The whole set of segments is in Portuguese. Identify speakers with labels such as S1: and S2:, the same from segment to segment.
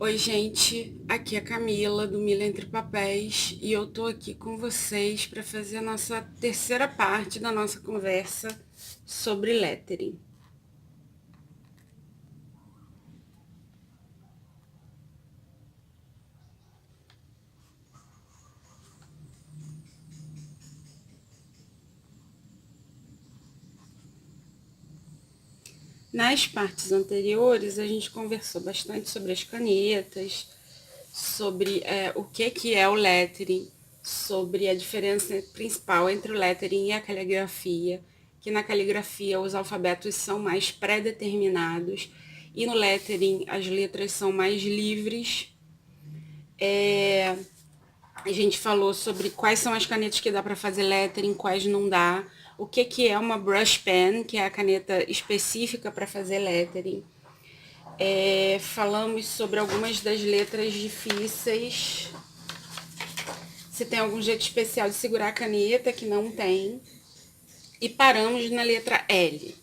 S1: Oi, gente, aqui é a Camila do Milha Entre Papéis e eu tô aqui com vocês para fazer a nossa terceira parte da nossa conversa sobre lettering. Nas partes anteriores, a gente conversou bastante sobre as canetas, sobre o que é o lettering, sobre a diferença principal entre o lettering e a caligrafia, que na caligrafia os alfabetos são mais pré-determinados e no lettering as letras são mais livres. A gente falou sobre quais são as canetas que dá para fazer lettering, quais não dá, o que é uma brush pen, que é a caneta específica para fazer lettering. Falamos sobre algumas das letras difíceis, se tem algum jeito especial de segurar a caneta, que não tem. E paramos na letra L,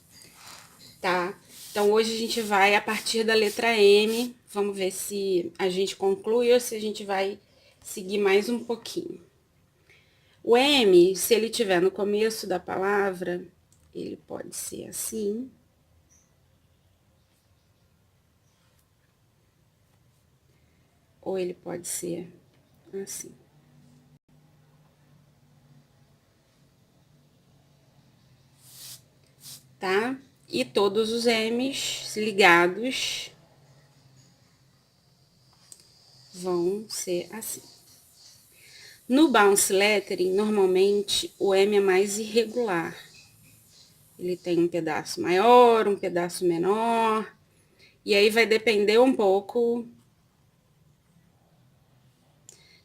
S1: tá? Então hoje a gente vai a partir da letra M, vamos ver se a gente conclui ou se a gente vai seguir mais um pouquinho. O M, se ele tiver no começo da palavra, ele pode ser assim. Ou ele pode ser assim. Tá? E todos os M's ligados vão ser assim. No bounce lettering, normalmente o M é mais irregular. Ele tem um pedaço maior, um pedaço menor. E aí vai depender um pouco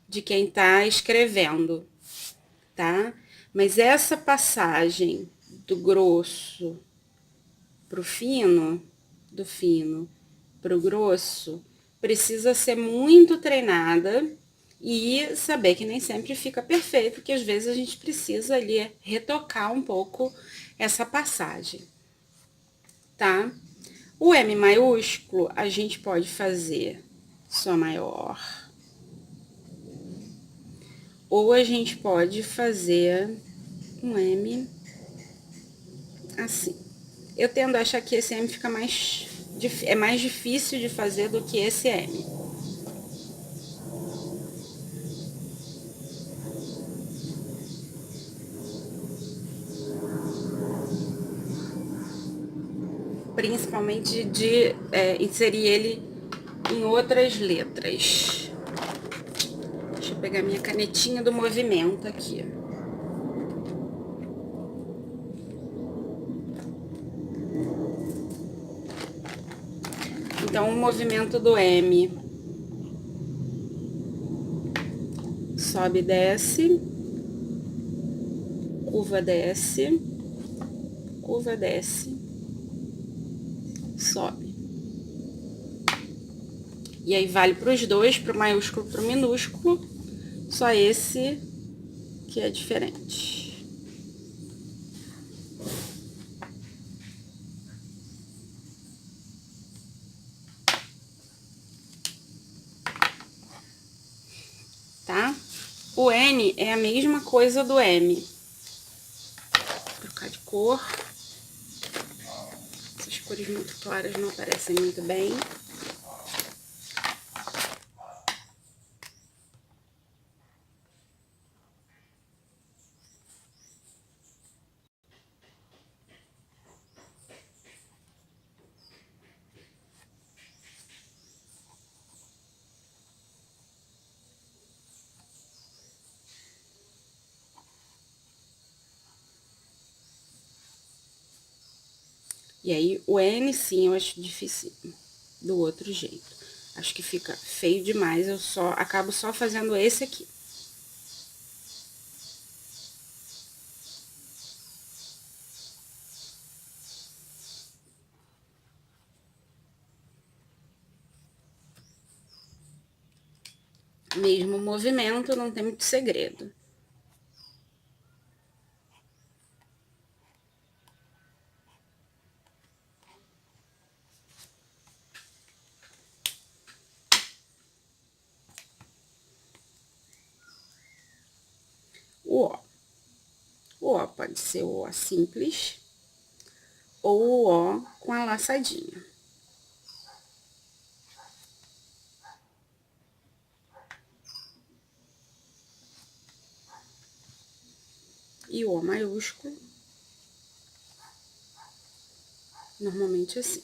S1: de quem tá escrevendo, tá? Mas essa passagem do grosso pro fino, do fino pro grosso, precisa ser muito treinada e saber que nem sempre fica perfeito, porque às vezes a gente precisa ali retocar um pouco essa passagem, tá? O M maiúsculo a gente pode fazer só maior, ou a gente pode fazer um M assim. Eu tendo a achar que esse M fica é mais difícil de fazer do que esse M. Principalmente de inserir ele em outras letras. Deixa eu pegar minha canetinha do movimento aqui. Então, o movimento do M sobe e desce, curva desce, sobe. E aí vale para os dois, para o maiúsculo e para o minúsculo, só esse que é diferente. Tá? O N é a mesma coisa do M. Vou trocar de cor. Essas cores muito claras não aparecem muito bem. E aí, o N, sim, eu acho difícil do outro jeito. Acho que fica feio demais, eu acabo só fazendo esse aqui. Mesmo movimento, não tem muito segredo. o O. O O pode ser o O simples ou o O com a laçadinha. E o O maiúsculo, normalmente assim.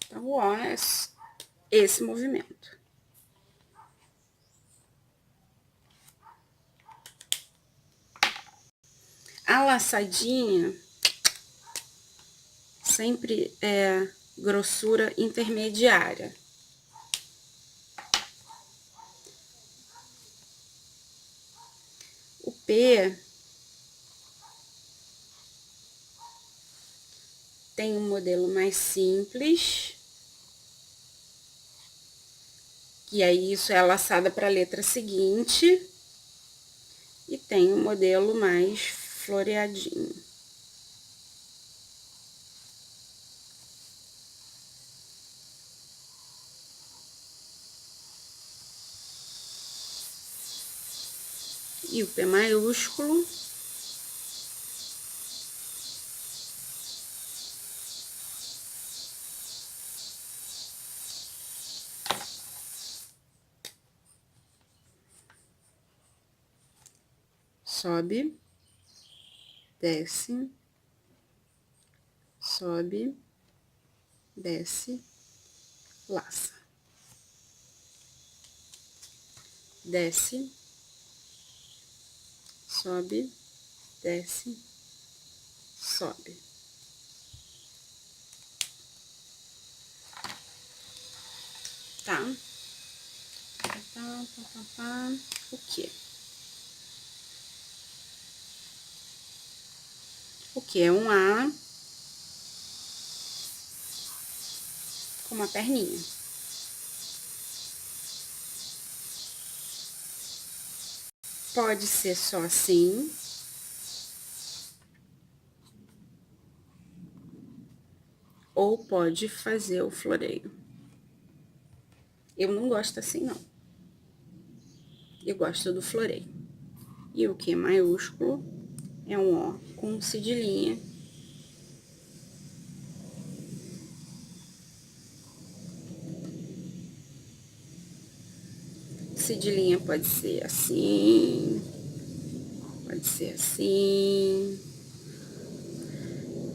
S1: Então, o O é esse movimento. A laçadinha sempre é grossura intermediária. O P tem um modelo mais simples, e aí isso é laçada para a letra seguinte, e tem um modelo mais floreadinho. E o P maiúsculo sobe, desce, sobe, desce, laça. Desce, sobe, desce, sobe. Tá? O quê? O que é um A com uma perninha. Pode ser só assim. Ou pode fazer o floreio. Eu não gosto assim, não. Eu gosto do floreio. E o Q maiúsculo é um O com cedilhinha. Cedilhinha pode ser assim, pode ser assim,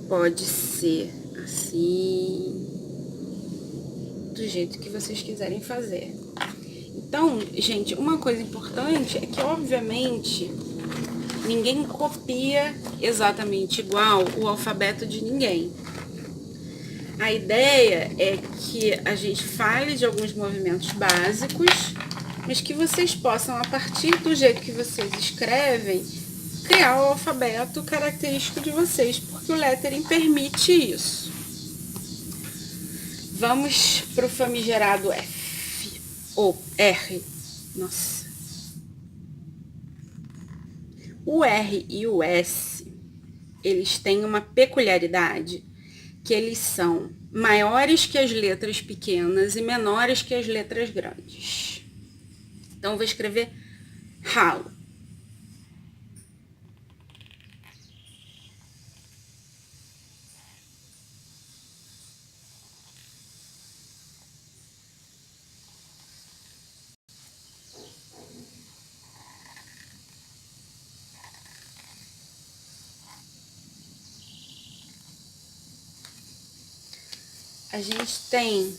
S1: pode ser assim, do jeito que vocês quiserem fazer. Então, gente, uma coisa importante é que, obviamente, ninguém copia exatamente igual o alfabeto de ninguém. A ideia é que a gente fale de alguns movimentos básicos, mas que vocês possam, a partir do jeito que vocês escrevem, criar o alfabeto característico de vocês, porque o lettering permite isso. Vamos para o famigerado F, ou R, nossa. O R e o S, eles têm uma peculiaridade, que eles são maiores que as letras pequenas e menores que as letras grandes. Então, eu vou escrever ralo. A gente tem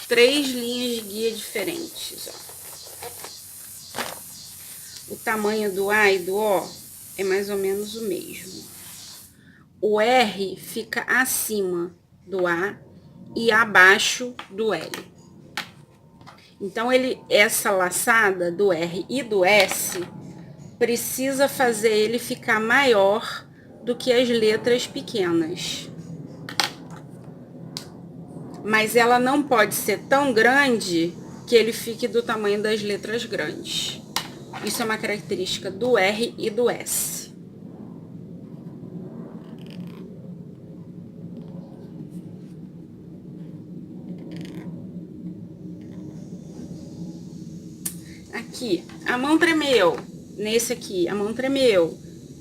S1: 3 linhas de guia diferentes, ó. O tamanho do A e do O é mais ou menos o mesmo. O R fica acima do A e abaixo do L. Então, essa laçada do R e do S precisa fazer ele ficar maior do que as letras pequenas. Mas ela não pode ser tão grande que ele fique do tamanho das letras grandes. Isso é uma característica do R e do S. aqui, a mão tremeu. Nesse aqui, a mão tremeu.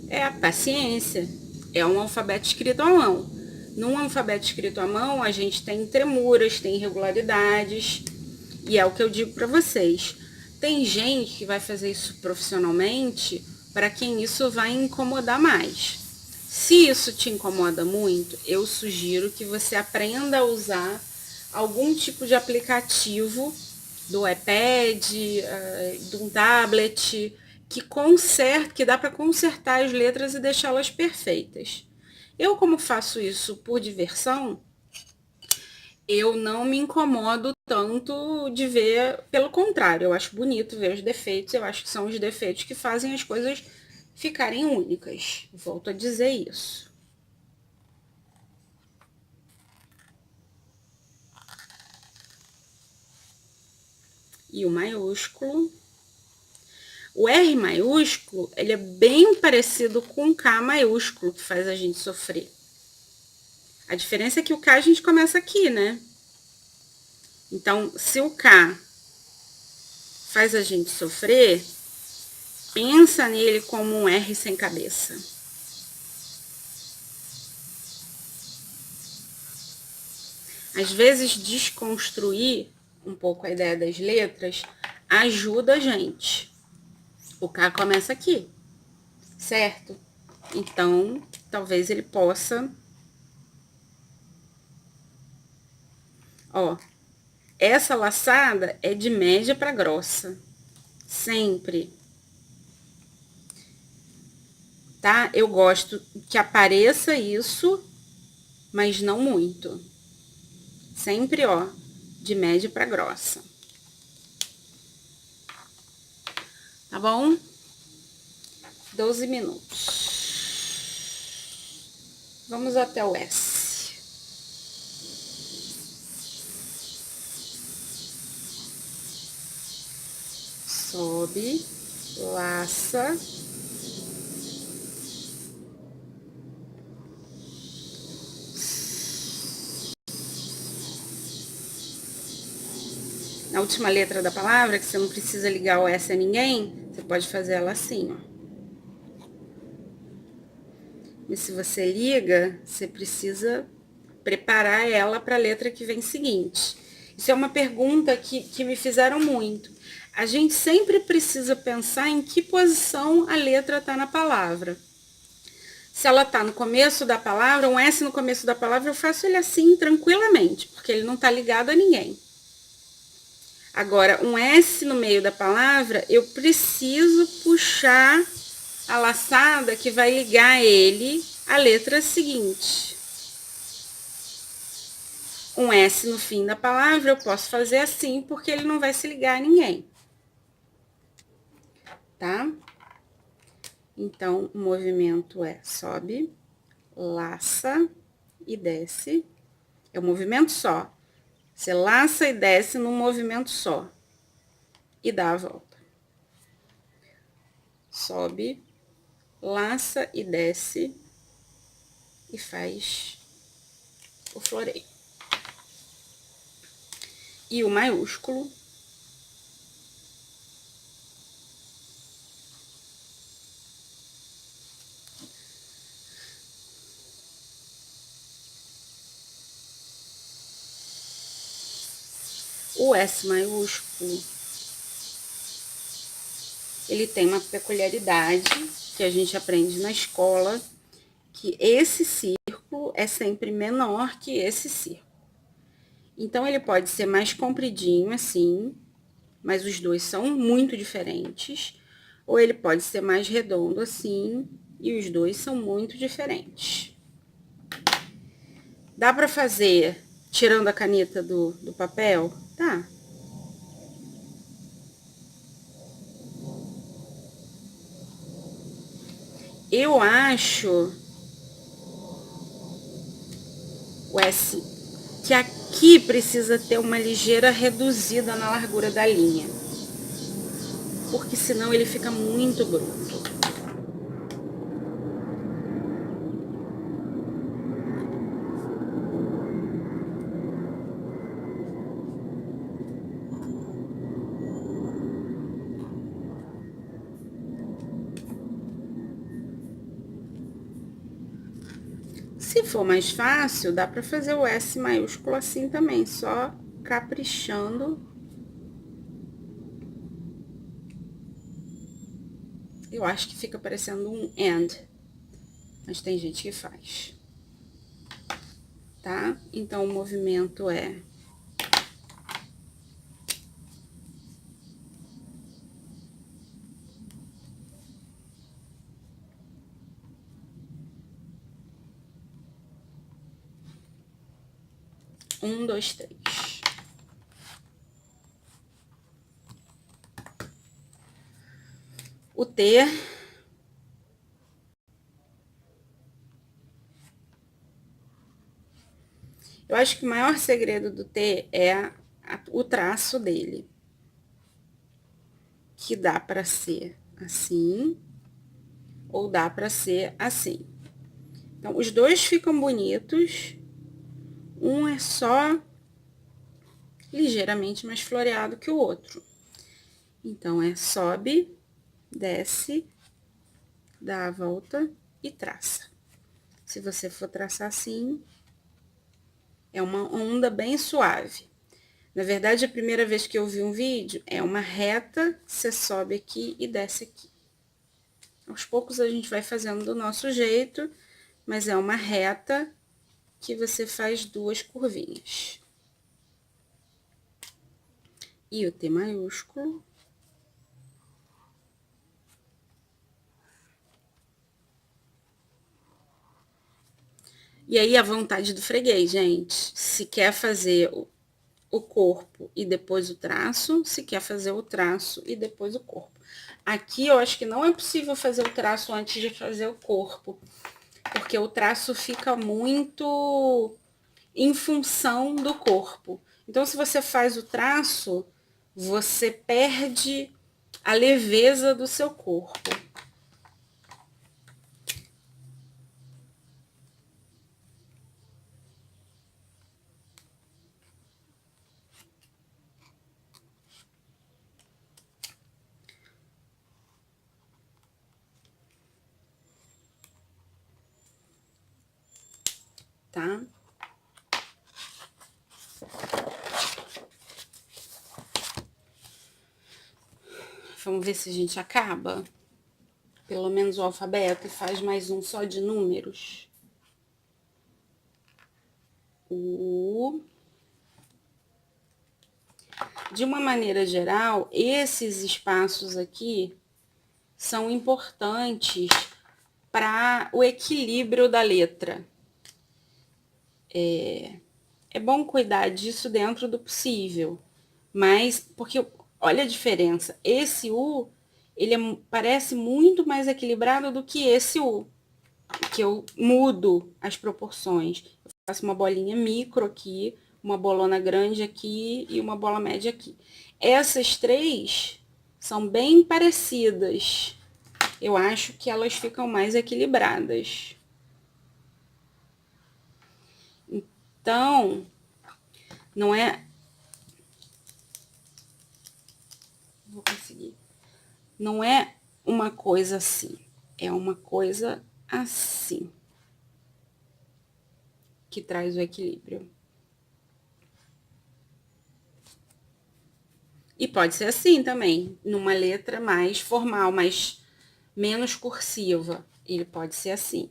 S1: É a paciência. É um alfabeto escrito à mão. Num alfabeto escrito à mão, a gente tem tremuras, tem irregularidades. E é o que eu digo para vocês. Tem gente que vai fazer isso profissionalmente, para quem isso vai incomodar mais. Se isso te incomoda muito, eu sugiro que você aprenda a usar algum tipo de aplicativo do iPad, de um tablet, que dá para consertar as letras e deixá-las perfeitas. Eu, como faço isso por diversão, eu não me incomodo tanto de ver, pelo contrário, eu acho bonito ver os defeitos, eu acho que são os defeitos que fazem as coisas ficarem únicas. Volto a dizer isso. E o maiúsculo. O R maiúsculo, ele é bem parecido com o K maiúsculo, que faz a gente sofrer. A diferença é que o K a gente começa aqui, né? Então, se o K faz a gente sofrer, pensa nele como um R sem cabeça. Às vezes, desconstruir um pouco a ideia das letras ajuda a gente. O K começa aqui, certo? Então, talvez ele possa... Ó, essa laçada é de média para grossa. Sempre. Tá? Eu gosto que apareça isso, mas não muito. Sempre, ó, de média para grossa. Tá bom? 12 minutos. Vamos até o S. Sobe, laça. Na última letra da palavra, que você não precisa ligar o S a ninguém, você pode fazer ela assim, ó. E se você liga, você precisa preparar ela para a letra que vem seguinte. Isso é uma pergunta que me fizeram muito. A gente sempre precisa pensar em que posição a letra está na palavra. Se ela está no começo da palavra, um S no começo da palavra, eu faço ele assim tranquilamente, porque ele não está ligado a ninguém. Agora, um S no meio da palavra, eu preciso puxar a laçada que vai ligar ele à letra seguinte. Um S no fim da palavra, eu posso fazer assim, porque ele não vai se ligar a ninguém. Tá? Então, o movimento é sobe, laça e desce. É um movimento só. Você laça e desce num movimento só. E dá a volta. Sobe, laça e desce. E faz o floreio. E o maiúsculo. O S maiúsculo, ele tem uma peculiaridade que a gente aprende na escola, que esse círculo é sempre menor que esse círculo. Então, ele pode ser mais compridinho assim, mas os dois são muito diferentes. Ou ele pode ser mais redondo assim, e os dois são muito diferentes. Dá pra fazer tirando a caneta do papel? Tá. Eu acho o S que aqui precisa ter uma ligeira reduzida na largura da linha, porque senão ele fica muito bruto. Se for mais fácil, dá para fazer o S maiúsculo assim também, só caprichando. Eu acho que fica parecendo um and, mas tem gente que faz. Tá? Então, o movimento é... Um, dois, três. O T... Eu acho que o maior segredo do T é o traço dele. Que dá para ser assim, ou dá para ser assim. Então, os dois ficam bonitos. Um é só ligeiramente mais floreado que o outro. Então, é sobe, desce, dá a volta e traça. Se você for traçar assim, é uma onda bem suave. Na verdade, a primeira vez que eu vi um vídeo, é uma reta, você sobe aqui e desce aqui. Aos poucos a gente vai fazendo do nosso jeito, mas é uma reta que você faz duas curvinhas. E o T maiúsculo. E aí, a vontade do freguês, gente. Se quer fazer o corpo e depois o traço, se quer fazer o traço e depois o corpo. Aqui, eu acho que não é possível fazer o traço antes de fazer o corpo, porque o traço fica muito em função do corpo. Então, se você faz o traço, você perde a leveza do seu corpo. Tá? Vamos ver se a gente acaba. Pelo menos o alfabeto, e faz mais um só de números. De uma maneira geral, esses espaços aqui são importantes para o equilíbrio da letra. É bom cuidar disso dentro do possível, mas, porque, olha a diferença, esse U, ele parece muito mais equilibrado do que esse U, que eu mudo as proporções. Eu faço uma bolinha micro aqui, uma bolona grande aqui e uma bola média aqui. Essas três são bem parecidas. Eu acho que elas ficam mais equilibradas. Então, não é... Vou conseguir. Não é uma coisa assim, é uma coisa assim que traz o equilíbrio. E pode ser assim também, numa letra mais formal, menos cursiva. Ele pode ser assim.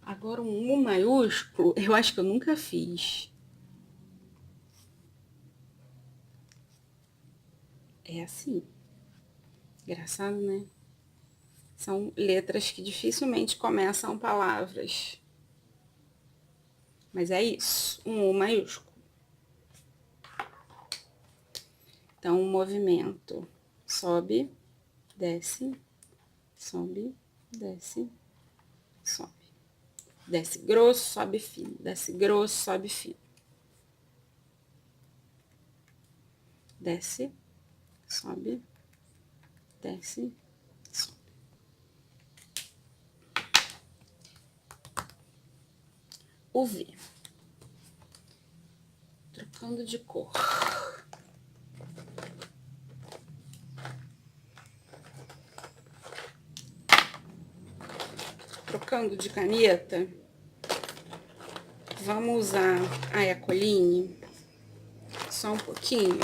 S1: Agora, um U maiúsculo, eu acho que eu nunca fiz. É assim. Engraçado, né? São letras que dificilmente começam palavras. Mas é isso, um U maiúsculo. Então, o movimento sobe, desce, sobe, desce, sobe. Desce grosso, sobe fino. Desce grosso, sobe fino. Desce, sobe, desce, sobe. O V. Trocando de cor. trocando de caneta, vamos usar a Ecoline, só um pouquinho.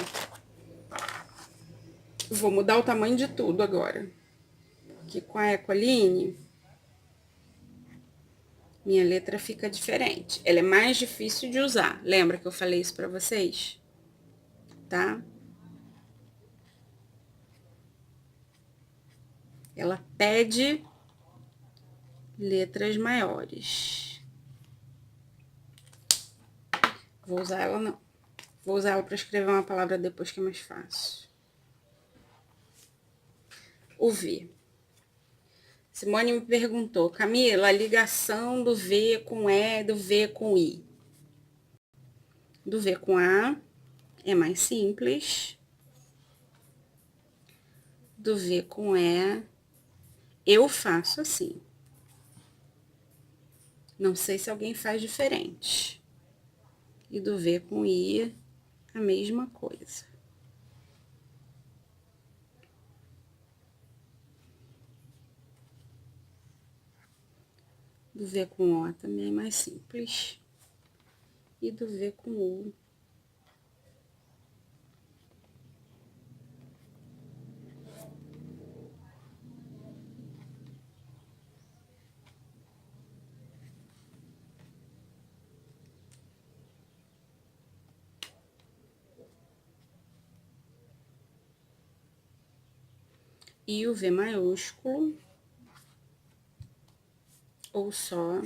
S1: Vou mudar o tamanho de tudo agora, porque com a Ecoline, minha letra fica diferente. Ela é mais difícil de usar, lembra que eu falei isso pra vocês? Tá? Ela pede letras maiores. Vou usar ela não. Vou usar ela para escrever uma palavra depois que é mais fácil. O V. Simone me perguntou, Camila, a ligação do V com E, do V com I. Do V com A é mais simples. Do V com E, eu faço assim. Não sei se alguém faz diferente. E do V com I, a mesma coisa. Do V com O também é mais simples. E do V com U. E o V maiúsculo, ou só,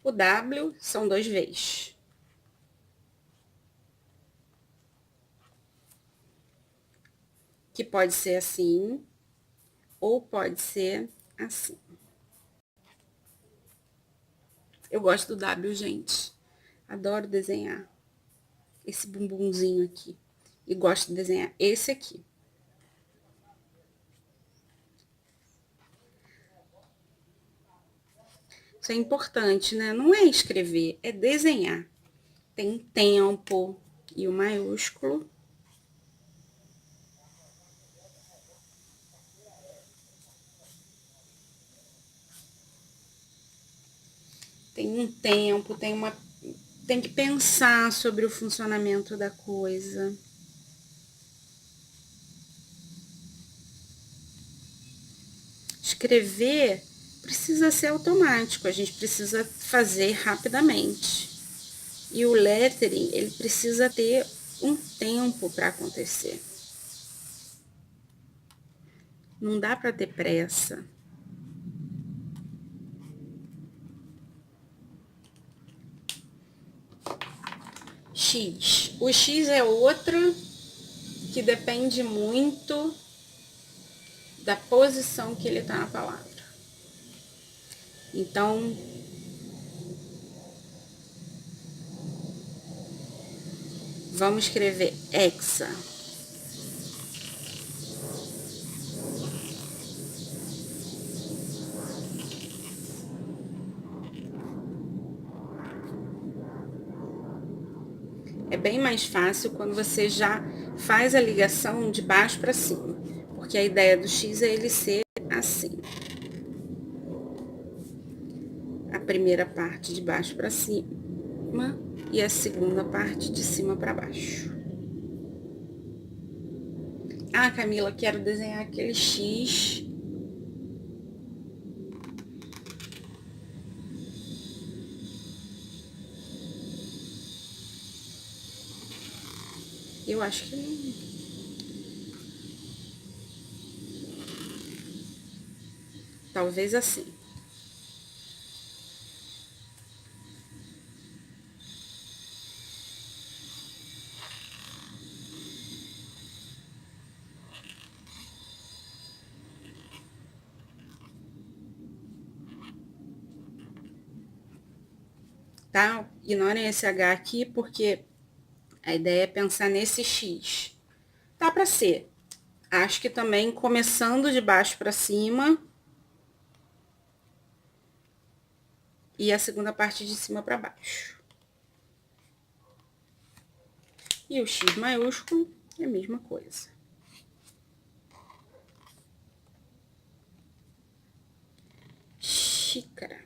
S1: o W são 2 Vs. Que pode ser assim, ou pode ser assim. Eu gosto do W, gente. Adoro desenhar esse bumbumzinho aqui. E gosto de desenhar esse aqui. Isso é importante, né? Não é escrever, é desenhar. Tem tempo e o maiúsculo. Tem um tempo, tem que pensar sobre o funcionamento da coisa. Escrever precisa ser automático, a gente precisa fazer rapidamente. E o lettering, ele precisa ter um tempo para acontecer. Não dá para ter pressa. X. O X é outro que depende muito da posição que ele tá na palavra. Então, vamos escrever hexa. É bem mais fácil quando você já faz a ligação de baixo para cima, porque a ideia do X é ele ser assim. A primeira parte de baixo para cima e a segunda parte de cima para baixo. Ah, Camila, quero desenhar aquele X. Eu acho que não. Talvez assim. tá? Ignorem esse H aqui, porque a ideia é pensar nesse X. Tá para ser. Acho que também começando de baixo para cima. E a segunda parte de cima para baixo. E o X maiúsculo é a mesma coisa. Xícara.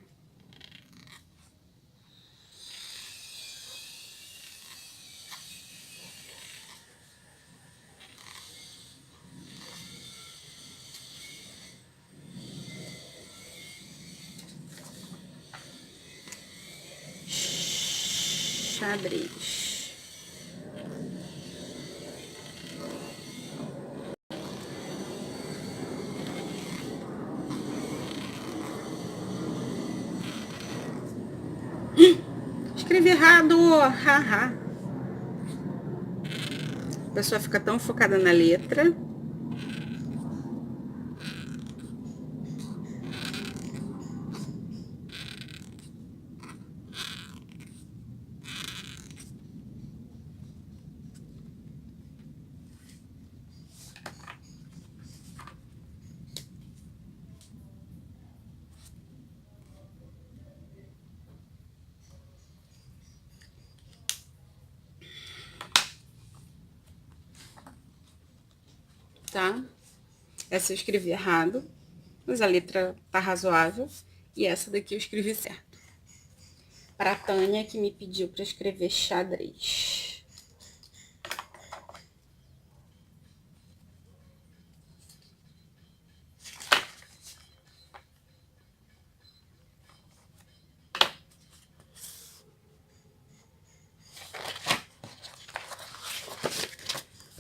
S1: Xadrez. Escrevi errado, haha. A pessoa fica tão focada na letra. Tá? Essa eu escrevi errado, mas a letra tá razoável. E essa daqui eu escrevi certo. Para a Tânia, que me pediu para escrever xadrez.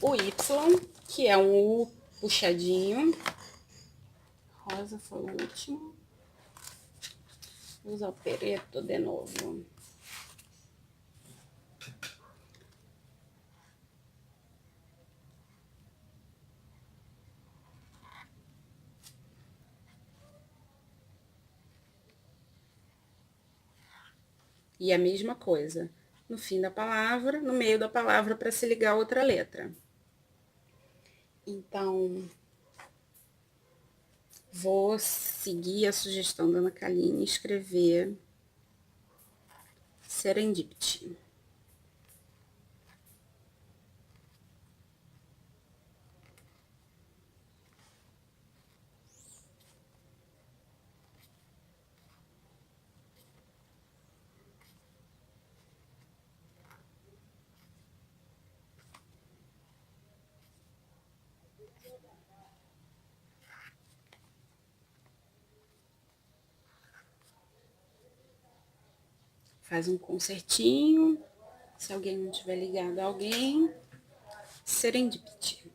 S1: O Y, que é um U puxadinho. Rosa foi o último. Vou usar o preto de novo. E a mesma coisa, no fim da palavra, no meio da palavra, para se ligar a outra letra. Então, vou seguir a sugestão da Ana Kaline e escrever Serendipity. Faz um concertinho, se alguém não tiver ligado a alguém, Serendipity.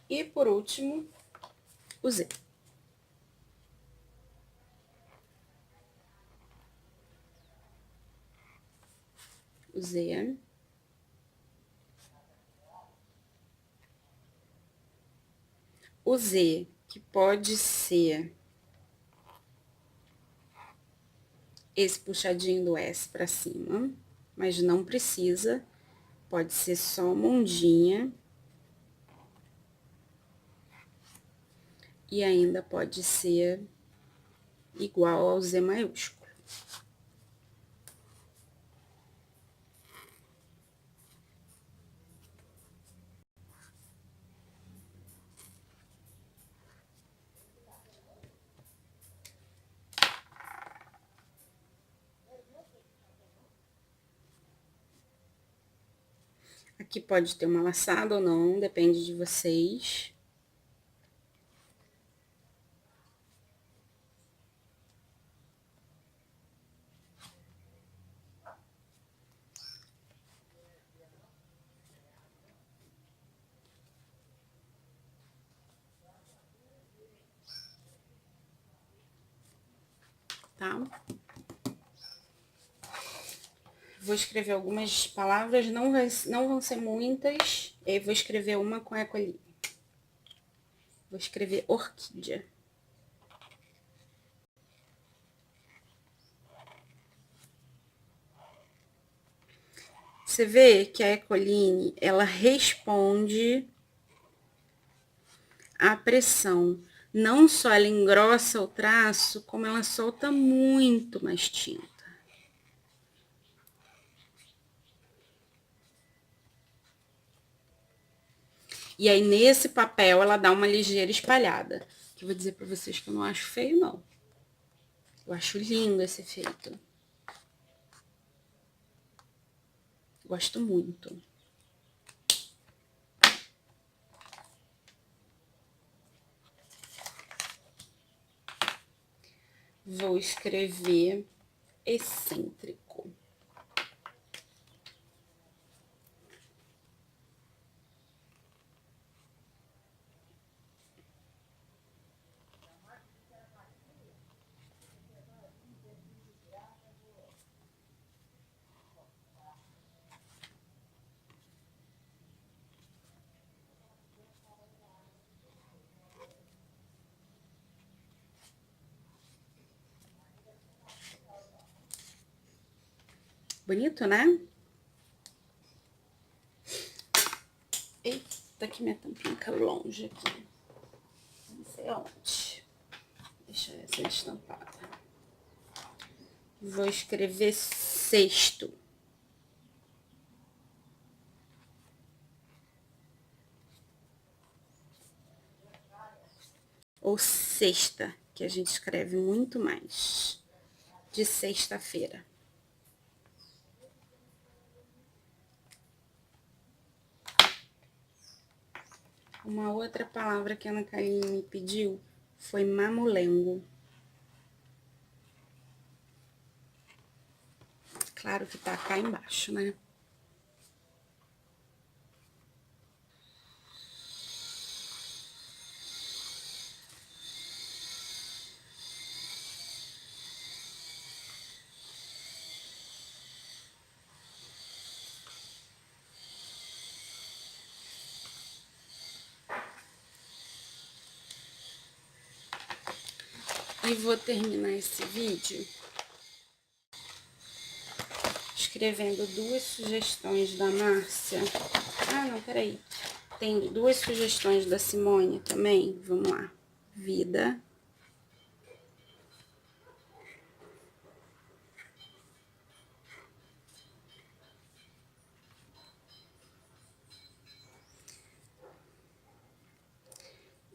S1: E por último, o Z. O Z. O Z, que pode ser esse puxadinho do S para cima, mas não precisa, pode ser só uma ondinha. E ainda pode ser igual ao Z maiúsculo. Aqui pode ter uma laçada ou não, depende de vocês. Tá? Vou escrever algumas palavras, não vão ser muitas. E aí vou escrever uma com ecoline. Vou escrever orquídea. Você vê que a ecoline, ela responde à pressão. Não só ela engrossa o traço, como ela solta muito mais tinta. E aí, nesse papel, ela dá uma ligeira espalhada. Que eu vou dizer pra vocês que eu não acho feio, não. Eu acho lindo esse efeito. Gosto muito. Vou escrever excêntrico. Bonito, né? Eita, que minha tampinha caiu longe aqui. Não sei onde. Deixa essa estampada. Vou escrever sexto. Ou sexta, que a gente escreve muito mais. De sexta-feira. Uma outra palavra que a Ana Karine me pediu foi mamulengo. Claro que tá cá embaixo, né? E vou terminar esse vídeo escrevendo duas sugestões da Márcia. Ah, não, peraí. Tem duas sugestões da Simone também. Vamos lá. Vida.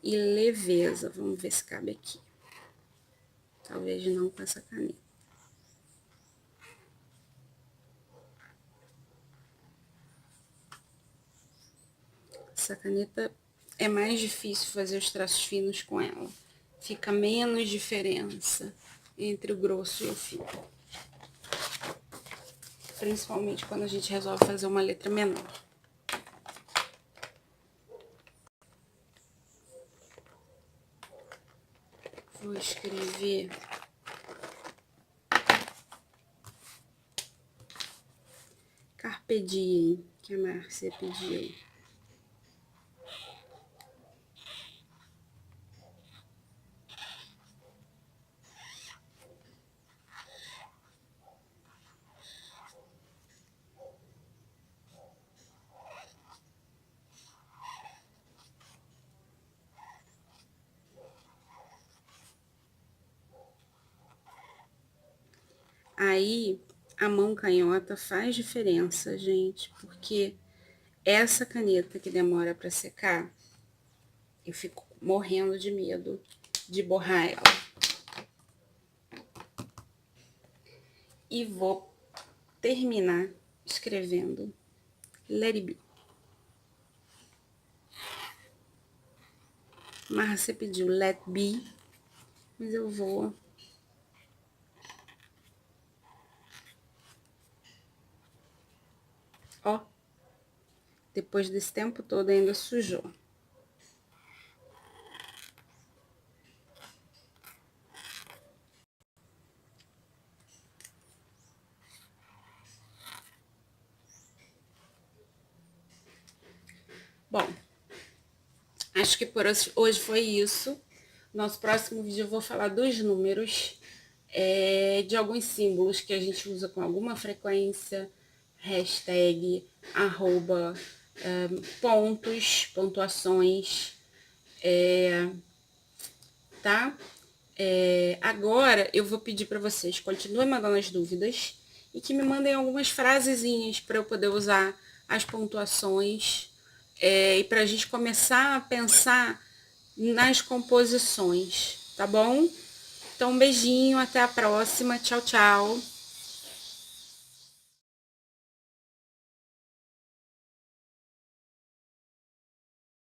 S1: E leveza. Vamos ver se cabe aqui. Talvez não com essa caneta. Essa caneta é mais difícil fazer os traços finos com ela. Fica menos diferença entre o grosso e o fino. Principalmente quando a gente resolve fazer uma letra menor. Vou escrever Carpe Diem, que a Márcia pediu. Aí, a mão canhota faz diferença, gente, porque essa caneta que demora para secar, eu fico morrendo de medo de borrar ela. E vou terminar escrevendo Let It Be. Márcia pediu Let Be, mas eu vou... Ó, depois desse tempo todo ainda sujou. acho que por hoje foi isso. Nosso próximo vídeo eu vou falar dos números, de alguns símbolos que a gente usa com alguma frequência, hashtag, arroba, pontos, pontuações, tá? Agora eu vou pedir para vocês continuem mandando as dúvidas e que me mandem algumas frasezinhas para eu poder usar as pontuações e para a gente começar a pensar nas composições, tá bom? Então, um beijinho, até a próxima, tchau, tchau.